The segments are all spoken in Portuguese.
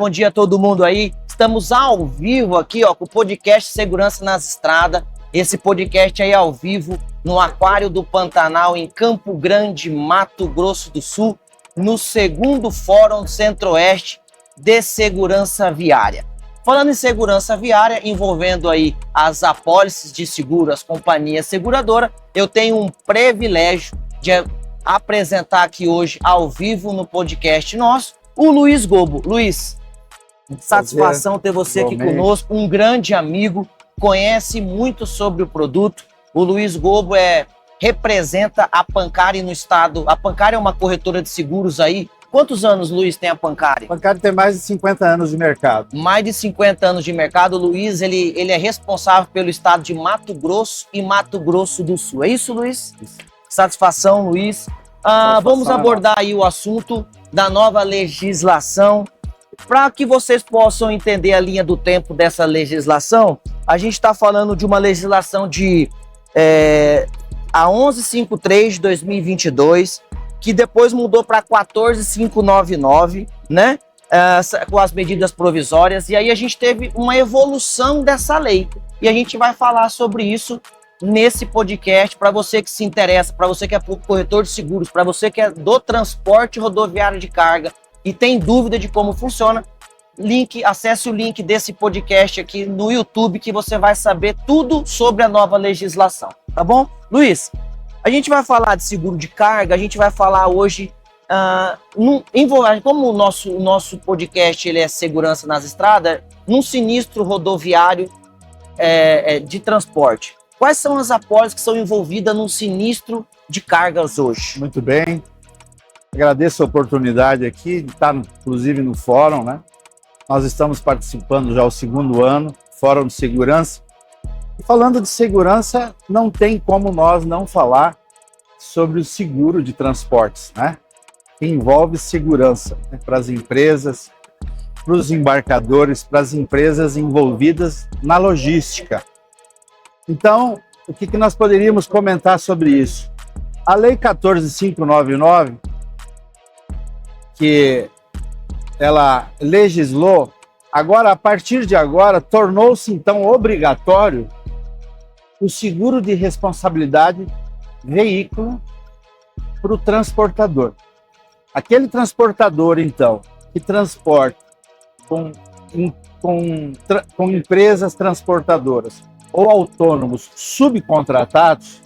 bom dia a todo mundo aí. Estamos ao vivo aqui, ó, com o podcast Segurança nas Estradas. Esse podcast aí ao vivo no Aquário do Pantanal, em Campo Grande, Mato Grosso do Sul, no segundo Fórum Centro-Oeste de Segurança Viária. Falando em segurança viária, envolvendo aí as apólices de seguro, as companhias seguradoras, eu tenho um privilégio de apresentar aqui hoje, ao vivo, no podcast nosso, o Luiz Gobo. Luiz, satisfação ter você aqui conosco, um grande amigo, conhece muito sobre o produto. O Luiz Gobo representa a Pancari no estado. A Pancari é uma corretora de seguros aí. Quantos anos, Luiz, tem a Pancari? A Pancari tem mais de 50 anos de mercado. Mais de 50 anos de mercado. O Luiz, ele é responsável pelo estado de Mato Grosso e Mato Grosso do Sul. É isso, Luiz? Isso. Satisfação, Luiz. Vamos abordar aí o assunto da nova legislação. Para que vocês possam entender a linha do tempo dessa legislação, a gente está falando de uma legislação a 1153 de 2022, que depois mudou para 14599, né? Com as medidas provisórias, e aí a gente teve uma evolução dessa lei. E a gente vai falar sobre isso nesse podcast, para você que se interessa, para você que é corretor de seguros, para você que é do transporte rodoviário de carga e tem dúvida de como funciona, acesse o link desse podcast aqui no YouTube, que você vai saber tudo sobre a nova legislação, tá bom? Luiz, a gente vai falar de seguro de carga, a gente vai falar hoje, como o nosso podcast ele é segurança nas estradas, num sinistro rodoviário de transporte. Quais são as apólices que são envolvidas num sinistro de cargas hoje? Muito bem. Agradeço a oportunidade aqui de estar, inclusive, no fórum, né? Nós estamos participando já o segundo ano, Fórum de Segurança. E falando de segurança, não tem como nós não falar sobre o seguro de transportes, né? Que envolve segurança, né? Para as empresas, para os embarcadores, para as empresas envolvidas na logística. Então, o que nós poderíamos comentar sobre isso? A Lei 14599, que ela legislou, agora, a partir de agora, tornou-se então obrigatório o seguro de responsabilidade veículo para o transportador. Aquele transportador, então, que transporta com empresas transportadoras ou autônomos subcontratados,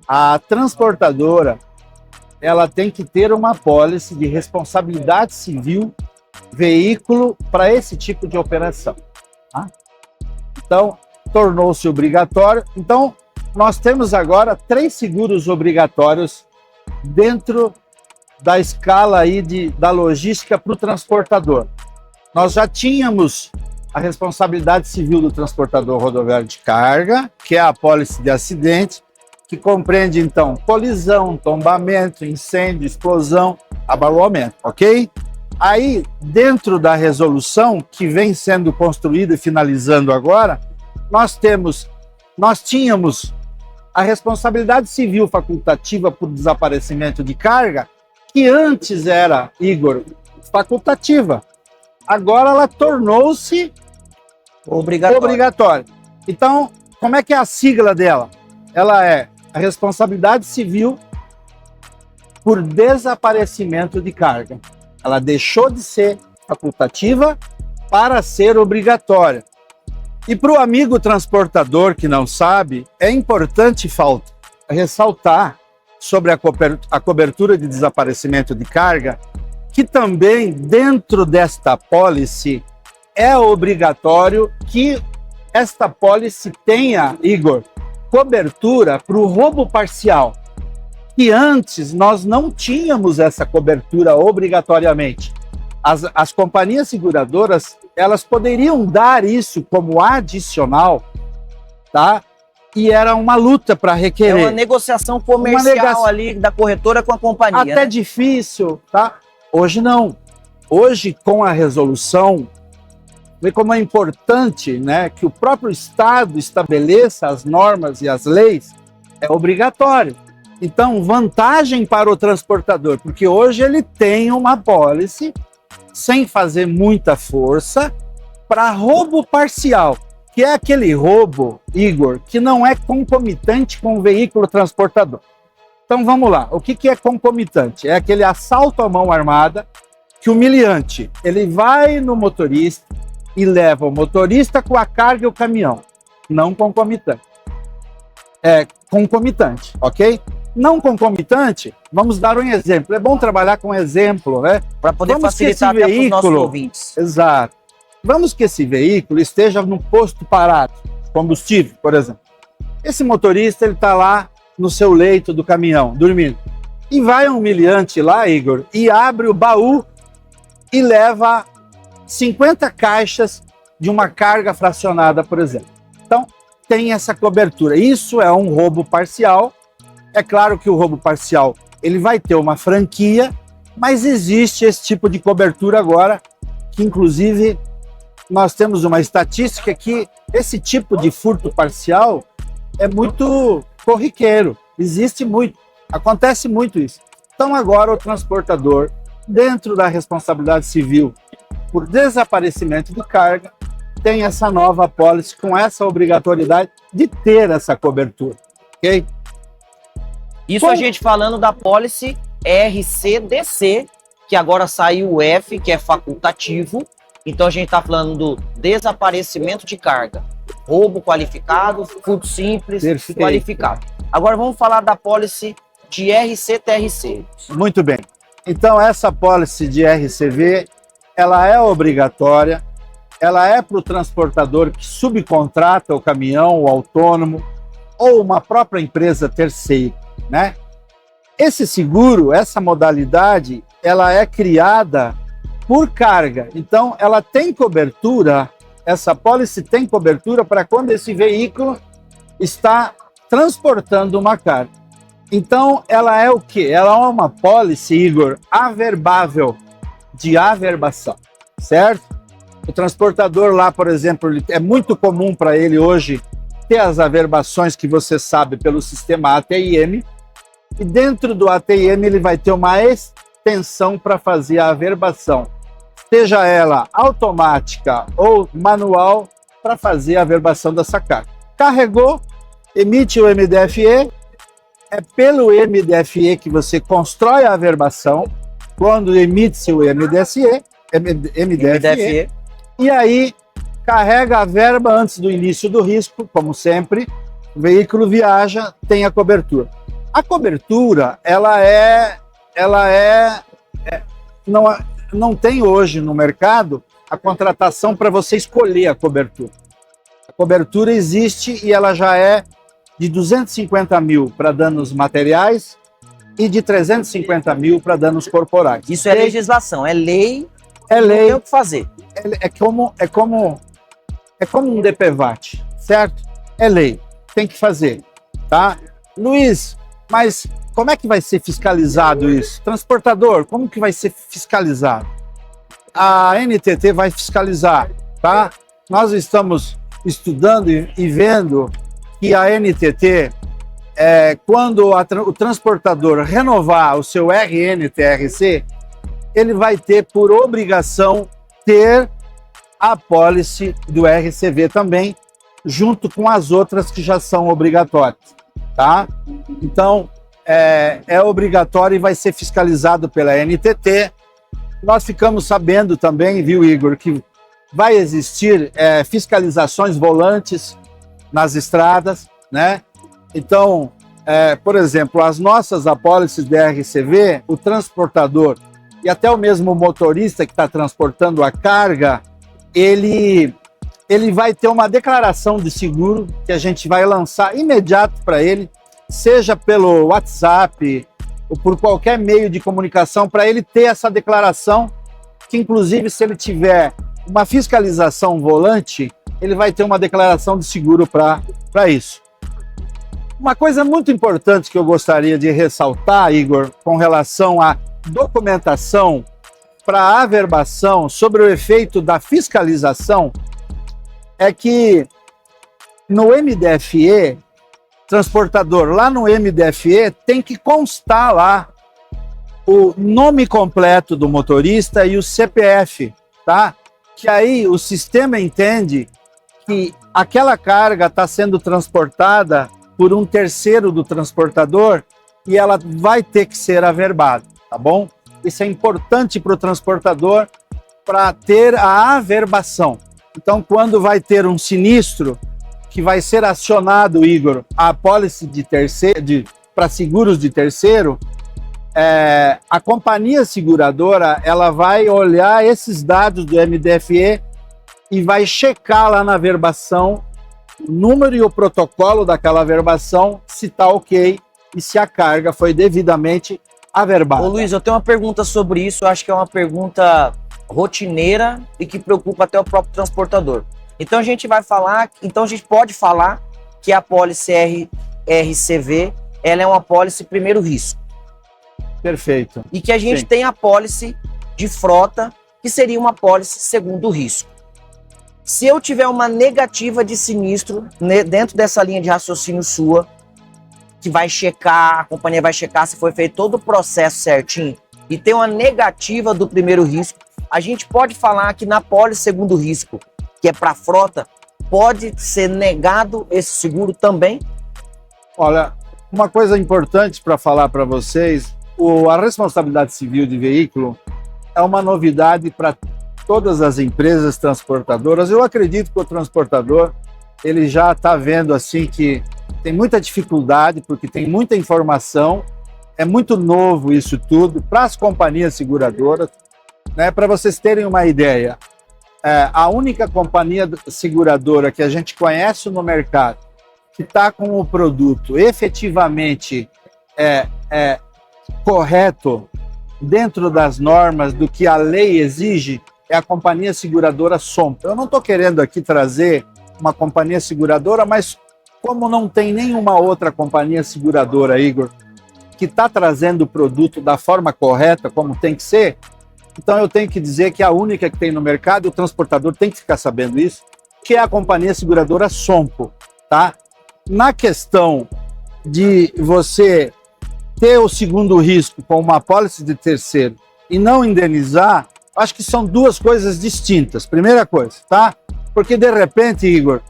a transportadora ela tem que ter uma apólice de responsabilidade civil veículo para esse tipo de operação. Tá? Então, tornou-se obrigatório. Então, nós temos agora 3 seguros obrigatórios dentro da escala aí da logística para o transportador. Nós já tínhamos a responsabilidade civil do transportador rodoviário de carga, que é a apólice de acidente, que compreende, então, colisão, tombamento, incêndio, explosão, abalamento, ok? Aí, dentro da resolução que vem sendo construída e finalizando agora, nós tínhamos a responsabilidade civil facultativa por desaparecimento de carga, que antes era, Igor, facultativa. Agora ela tornou-se obrigatória. Então, como é que é a sigla dela? Ela é a responsabilidade civil por desaparecimento de carga. Ela deixou de ser facultativa para ser obrigatória. E para o amigo transportador que não sabe, é importante ressaltar sobre a cobertura de desaparecimento de carga, que também dentro desta apólice é obrigatório que esta apólice tenha, Igor, cobertura para o roubo parcial. E antes nós não tínhamos essa cobertura obrigatoriamente. As companhias seguradoras, elas poderiam dar isso como adicional, tá? E era uma luta para requerer. É uma negociação comercial ali da corretora com a companhia. Até né? Difícil, tá? Hoje não. Hoje, com a resolução, vê como é importante, né, que o próprio Estado estabeleça as normas e as leis, é obrigatório. Então, vantagem para o transportador, porque hoje ele tem uma apólice sem fazer muita força, para roubo parcial, que é aquele roubo, Igor, que não é concomitante com o veículo transportador. Então vamos lá, o que é concomitante? É aquele assalto à mão armada, que o humilhante, ele vai no motorista e leva o motorista com a carga e o caminhão. Não concomitante. É concomitante, ok? Não concomitante, vamos dar um exemplo. É bom trabalhar com exemplo, né? Para poder facilitar até para os nossos ouvintes. Exato. Vamos que esse veículo esteja no posto parado, combustível, por exemplo. Esse motorista, ele está lá no seu leito do caminhão, dormindo. E vai um humilhante lá, Igor, e abre o baú e leva 50 caixas de uma carga fracionada, por exemplo. Então, tem essa cobertura. Isso é um roubo parcial. É claro que o roubo parcial, ele vai ter uma franquia, mas existe esse tipo de cobertura agora, que inclusive nós temos uma estatística que esse tipo de furto parcial é muito corriqueiro, existe muito, acontece muito isso. Então agora o transportador, dentro da responsabilidade civil por desaparecimento de carga, tem essa nova apólice com essa obrigatoriedade de ter essa cobertura, ok? Isso a gente falando da apólice RCDC, que agora saiu o F, que é facultativo. Então a gente está falando do desaparecimento de carga, roubo qualificado, furto simples, Perfeito. Qualificado. Agora vamos falar da apólice de RCTRC. Muito bem. Então essa apólice de RCV, ela é obrigatória, ela é para o transportador que subcontrata o caminhão, o autônomo, ou uma própria empresa terceira, né? Esse seguro, essa modalidade, ela é criada por carga. Então, ela tem cobertura, essa apólice tem cobertura para quando esse veículo está transportando uma carga. Então, ela é o quê? Ela é uma apólice, Igor, averbável, de averbação, certo? O transportador lá, por exemplo, é muito comum para ele hoje ter as averbações que você sabe pelo sistema ATIM, e dentro do ATIM ele vai ter uma extensão para fazer a averbação, seja ela automática ou manual, para fazer a averbação dessa carga. Carregou, emite o MDFE, é pelo MDFE que você constrói a averbação, quando emite-se o MDFE, e aí carrega a verba antes do início do risco, como sempre, o veículo viaja, tem a cobertura. A cobertura, não tem hoje no mercado a contratação para você escolher a cobertura. A cobertura existe e ela já é de 250 mil para danos materiais e de 350 mil para danos corporais. Isso é legislação, é lei, é lei. Não tem o que fazer. É como um DPVAT, certo? É lei, tem que fazer, tá? Luiz, mas como é que vai ser fiscalizado isso? Transportador, como que vai ser fiscalizado? A NTT vai fiscalizar, tá? Nós estamos estudando e vendo que a NTT, quando o transportador renovar o seu RNTRC, ele vai ter por obrigação ter a apólice do RCV também, junto com as outras que já são obrigatórias, tá? Então, é obrigatório e vai ser fiscalizado pela NTT. Nós ficamos sabendo também, viu, Igor, que vai existir fiscalizações volantes nas estradas, né? Então, por exemplo, as nossas apólices de RCV, o transportador e até o mesmo motorista que está transportando a carga, ele vai ter uma declaração de seguro que a gente vai lançar imediato para ele, seja pelo WhatsApp ou por qualquer meio de comunicação, para ele ter essa declaração, que inclusive se ele tiver uma fiscalização volante, ele vai ter uma declaração de seguro para isso. Uma coisa muito importante que eu gostaria de ressaltar, Igor, com relação à documentação para a averbação sobre o efeito da fiscalização, é que no MDFE, transportador, lá no MDFE tem que constar lá o nome completo do motorista e o CPF, tá? Que aí o sistema entende que aquela carga está sendo transportada por um terceiro do transportador e ela vai ter que ser averbada, tá bom? Isso é importante para o transportador para ter a averbação. Então, quando vai ter um sinistro que vai ser acionado, Igor, a apólice de terceiro, para seguros de terceiro, a companhia seguradora ela vai olhar esses dados do MDFE e vai checar lá na averbação o número e o protocolo daquela averbação, se está ok e se a carga foi devidamente averbada. Ô Luiz, eu tenho uma pergunta sobre isso, eu acho que é uma pergunta rotineira e que preocupa até o próprio transportador. Então a gente pode falar que a apólice RCV, ela é uma apólice primeiro risco. Perfeito. E que a gente tem a apólice de frota, que seria uma apólice segundo risco. Se eu tiver uma negativa de sinistro dentro dessa linha de raciocínio sua, que vai checar, a companhia vai checar se foi feito todo o processo certinho, e tem uma negativa do primeiro risco, a gente pode falar que na apólice segundo risco, que é para frota, pode ser negado esse seguro também? Olha, uma coisa importante para falar para vocês, a responsabilidade civil de veículo é uma novidade para todas as empresas transportadoras. Eu acredito que o transportador ele já está vendo assim que tem muita dificuldade, porque tem muita informação, é muito novo isso tudo para as companhias seguradoras. Né? Para vocês terem uma ideia, a única companhia seguradora que a gente conhece no mercado que está com o produto efetivamente correto dentro das normas do que a lei exige é a companhia seguradora Sompo. Eu não estou querendo aqui trazer uma companhia seguradora, mas como não tem nenhuma outra companhia seguradora, Igor, que está trazendo o produto da forma correta, como tem que ser, então eu tenho que dizer que a única que tem no mercado, e o transportador tem que ficar sabendo isso, que é a companhia seguradora Sompo, tá? Na questão de você ter o segundo risco com uma apólice de terceiro e não indenizar, acho que são duas coisas distintas. Primeira coisa, tá? Porque de repente, Igor,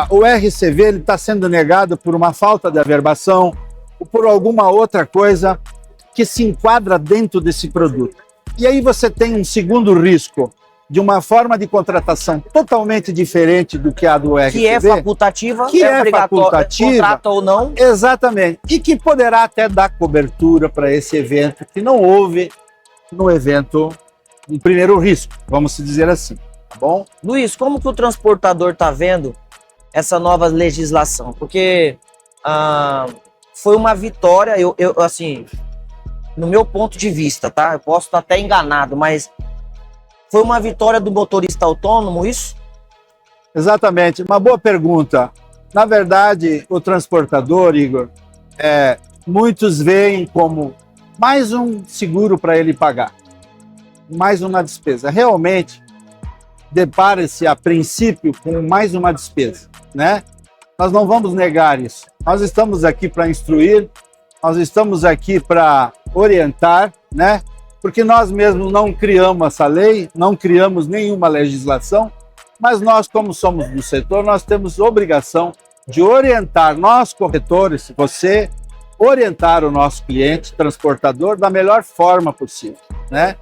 o RCV está sendo negado por uma falta de averbação ou por alguma outra coisa que se enquadra dentro desse produto. E aí você tem um segundo risco de uma forma de contratação totalmente diferente do que a do RCV. Que é facultativa, que é facultativa, contrata ou não. Exatamente. E que poderá até dar cobertura para esse evento que não houve no evento um primeiro risco, vamos dizer assim, tá bom? Luiz, como que o transportador está vendo essa nova legislação? Porque foi uma vitória, eu assim, no meu ponto de vista, tá? Eu posso estar até enganado, mas foi uma vitória do motorista autônomo isso? Exatamente, uma boa pergunta. Na verdade, o transportador, Igor, muitos veem como mais um seguro para ele pagar, mais uma despesa. Realmente, depara-se a princípio com mais uma despesa, né? Nós não vamos negar isso. Nós estamos aqui para instruir, nós estamos aqui para orientar, né? Porque nós mesmos não criamos essa lei, não criamos nenhuma legislação, mas nós, como somos do setor, nós temos obrigação de orientar nós, corretores, você, orientar o nosso cliente, transportador, da melhor forma possível, né?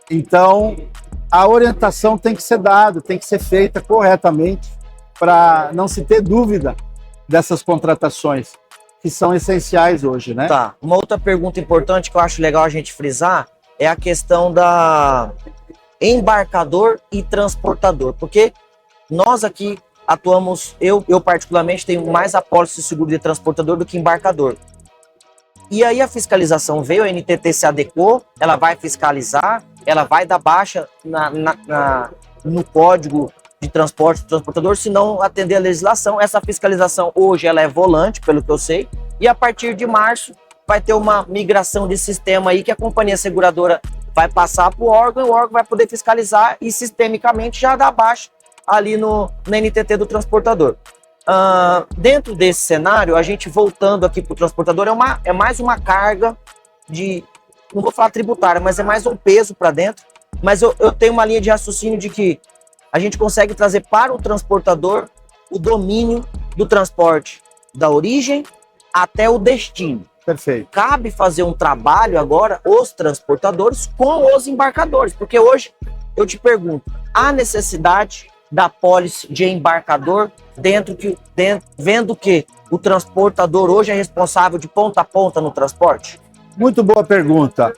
Então, a orientação tem que ser dada, tem que ser feita corretamente para não se ter dúvida dessas contratações que são essenciais hoje, né? Tá. Uma outra pergunta importante que eu acho legal a gente frisar é a questão da embarcador e transportador, porque nós aqui atuamos, eu particularmente tenho mais apólice de seguro de transportador do que embarcador. E aí a fiscalização veio, a NTT se adequou, ela vai fiscalizar, ela vai dar baixa no código de transporte do transportador, se não atender a legislação. Essa fiscalização hoje ela é volante, pelo que eu sei, e a partir de março vai ter uma migração de sistema aí que a companhia seguradora vai passar para o órgão, e o órgão vai poder fiscalizar e sistemicamente já dar baixa ali na NTT do transportador. Dentro desse cenário, a gente voltando aqui para o transportador, é mais uma carga não vou falar tributária, mas é mais um peso para dentro. Mas eu tenho uma linha de raciocínio de que a gente consegue trazer para o transportador o domínio do transporte da origem até o destino. Perfeito. Cabe fazer um trabalho agora, os transportadores, com os embarcadores. Porque hoje, eu te pergunto, há necessidade da pólice de embarcador vendo que o transportador hoje é responsável de ponta a ponta no transporte? Muito boa pergunta.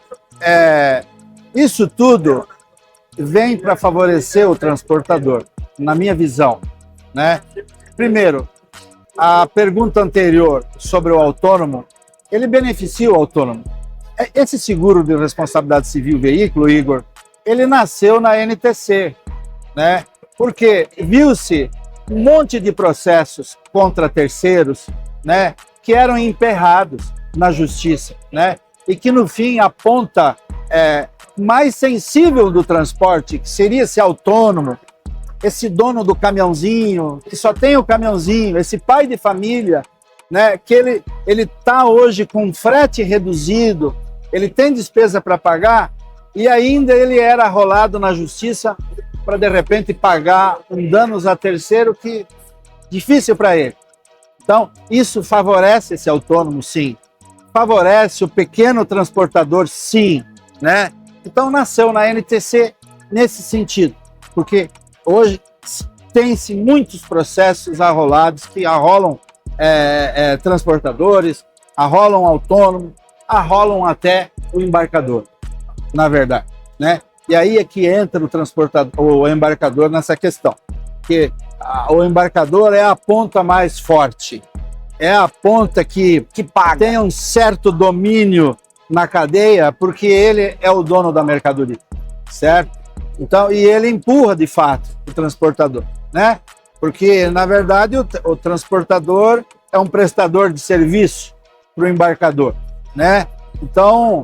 Isso tudo vem para favorecer o transportador, na minha visão, né? Primeiro, a pergunta anterior sobre o autônomo, ele beneficia o autônomo. Esse seguro de responsabilidade civil veículo, Igor, ele nasceu na NTC, né? Porque viu-se um monte de processos contra terceiros, né, que eram emperrados na justiça, né? E que no fim a ponta mais sensível do transporte, que seria esse autônomo, esse dono do caminhãozinho, que só tem o caminhãozinho, esse pai de família, né, que ele tá hoje com frete reduzido, ele tem despesa para pagar e ainda ele era arrolado na justiça para de repente pagar um danos a terceiro que difícil para ele. Então, isso favorece esse autônomo, sim. Favorece o pequeno transportador, sim, né? Então, nasceu na NTC nesse sentido, porque hoje tem-se muitos processos arrolados que arrolam transportadores, arrolam autônomo, arrolam até o embarcador, na verdade, né? E aí é que entra o embarcador nessa questão, que o embarcador é a ponta mais forte, é a ponta que paga, tem um certo domínio na cadeia, porque ele é o dono da mercadoria, certo? Então, e ele empurra de fato o transportador, né? Porque, na verdade, o transportador é um prestador de serviço para o embarcador, né? Então,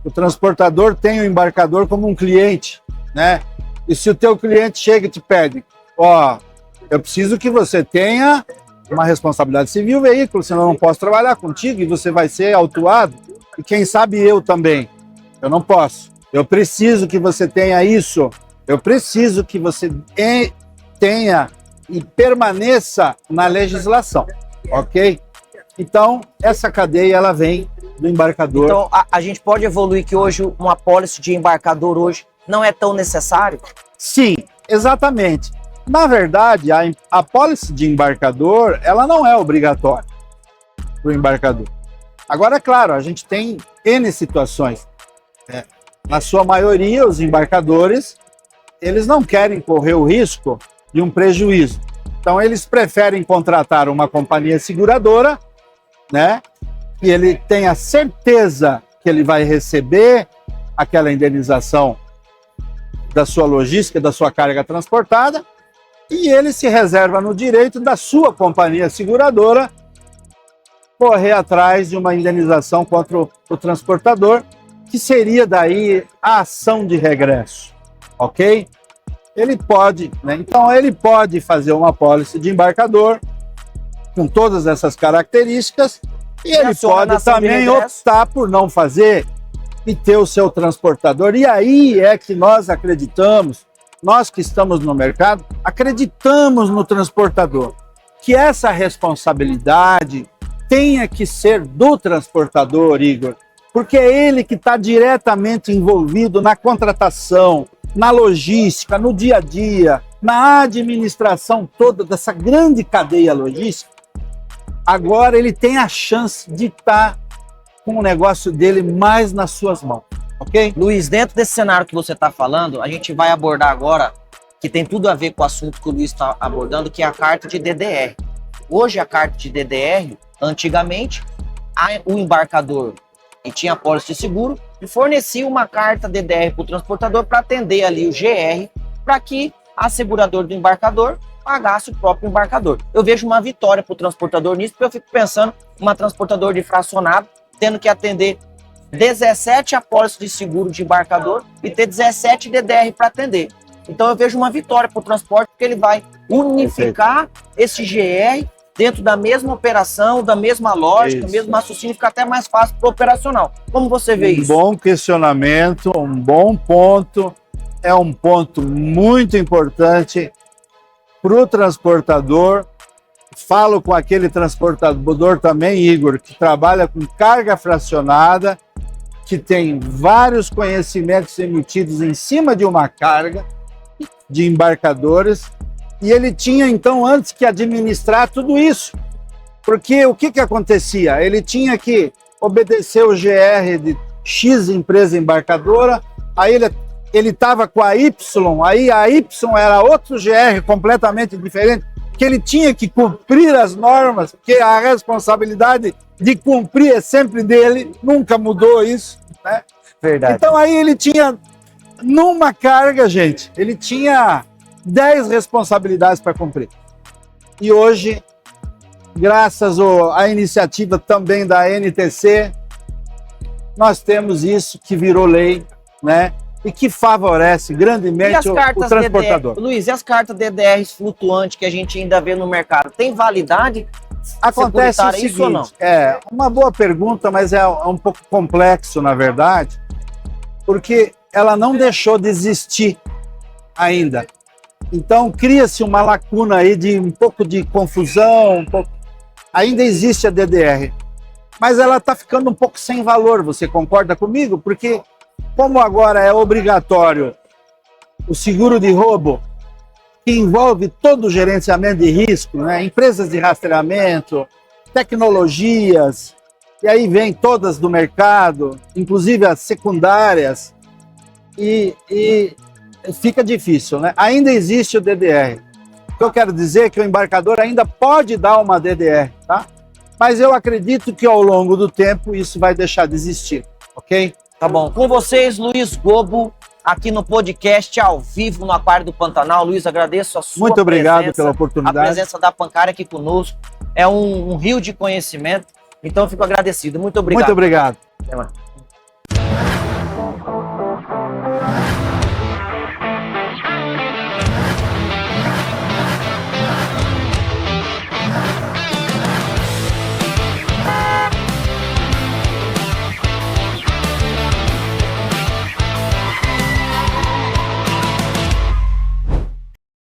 o transportador tem o embarcador como um cliente, né? E se o teu cliente chega e te pede, eu preciso que você tenha uma responsabilidade civil veículo, senão eu não posso trabalhar contigo e você vai ser autuado, e quem sabe eu também, eu não posso. Eu preciso que você tenha isso, eu preciso que você tenha e permaneça na legislação, ok? Então, essa cadeia, ela vem do embarcador. Então, a gente pode evoluir que hoje uma apólice de embarcador hoje não é tão necessário? Sim, exatamente. Na verdade, a apólice de embarcador, ela não é obrigatória para o embarcador. Agora, é claro, a gente tem N situações. Na sua maioria, os embarcadores, eles não querem correr o risco de um prejuízo. Então, eles preferem contratar uma companhia seguradora, né? E ele tem a certeza que ele vai receber aquela indenização da sua logística, da sua carga transportada, e ele se reserva no direito da sua companhia seguradora correr atrás de uma indenização contra o transportador, que seria daí a ação de regresso, ok? Ele pode, né? Então ele pode fazer uma apólice de embarcador com todas essas características e ele pode também optar por não fazer e ter o seu transportador. E aí é que nós acreditamos, nós que estamos no mercado, acreditamos no transportador, que essa responsabilidade tenha que ser do transportador, Igor, porque é ele que está diretamente envolvido na contratação, na logística, no dia a dia, na administração toda dessa grande cadeia logística. Agora ele tem a chance de estar com o negócio dele mais nas suas mãos, ok? Luiz, dentro desse cenário que você está falando, a gente vai abordar agora, que tem tudo a ver com o assunto que o Luiz está abordando, que é a carta de DDR. Hoje a carta de DDR, antigamente, o embarcador que tinha apólice de seguro e fornecia uma carta DDR para o transportador para atender ali o GR, para que a seguradora do embarcador pagasse o próprio embarcador. Eu vejo uma vitória para o transportador nisso, porque eu fico pensando uma transportadora de fracionado tendo que atender 17 apólices de seguro de embarcador e ter 17 DDR para atender. Então eu vejo uma vitória para o transporte, porque ele vai unificar esse GR, dentro da mesma operação, da mesma lógica, Isso. mesmo raciocínio, fica até mais fácil para o operacional. Como você vê isso? Um bom questionamento, um bom ponto, é um ponto muito importante para o transportador. Falo com aquele transportador também, Igor, que trabalha com carga fracionada, que tem vários conhecimentos emitidos em cima de uma carga de embarcadores, e ele tinha, então, antes que administrar tudo isso. Porque o que acontecia? Ele tinha que obedecer o GR de X empresa embarcadora, aí ele estava com a Y, aí a Y era outro GR completamente diferente, que ele tinha que cumprir as normas, porque a responsabilidade de cumprir é sempre dele, nunca mudou isso, né? Verdade. Então aí ele tinha, numa carga, gente, ele tinha 10 responsabilidades para cumprir. E hoje, graças à iniciativa também da NTC, nós temos isso que virou lei, né? E que favorece grandemente o transportador. DDR, Luiz, e as cartas DDRs flutuantes que a gente ainda vê no mercado, tem validade? Acontece o isso ou não? seguinte, é uma boa pergunta, mas é um pouco complexo, na verdade, porque ela não deixou de existir ainda. Então, cria-se uma lacuna aí de um pouco de confusão, ainda existe a DDR, mas ela está ficando um pouco sem valor, você concorda comigo? Porque como agora é obrigatório o seguro de roubo, que envolve todo o gerenciamento de risco, né? Empresas de rastreamento, tecnologias, e aí vem todas do mercado, inclusive as secundárias, e fica difícil, né? Ainda existe o DDR. O que eu quero dizer é que o embarcador ainda pode dar uma DDR, tá? Mas eu acredito que ao longo do tempo isso vai deixar de existir, ok? Tá bom. Com vocês, Luiz Gobo, aqui no podcast ao vivo no Aquário do Pantanal. Luiz, agradeço a sua Muito obrigado presença, pela oportunidade. a presença da Pancária aqui conosco. É um rio de conhecimento, então eu fico agradecido. Muito obrigado. Muito obrigado. Até mais.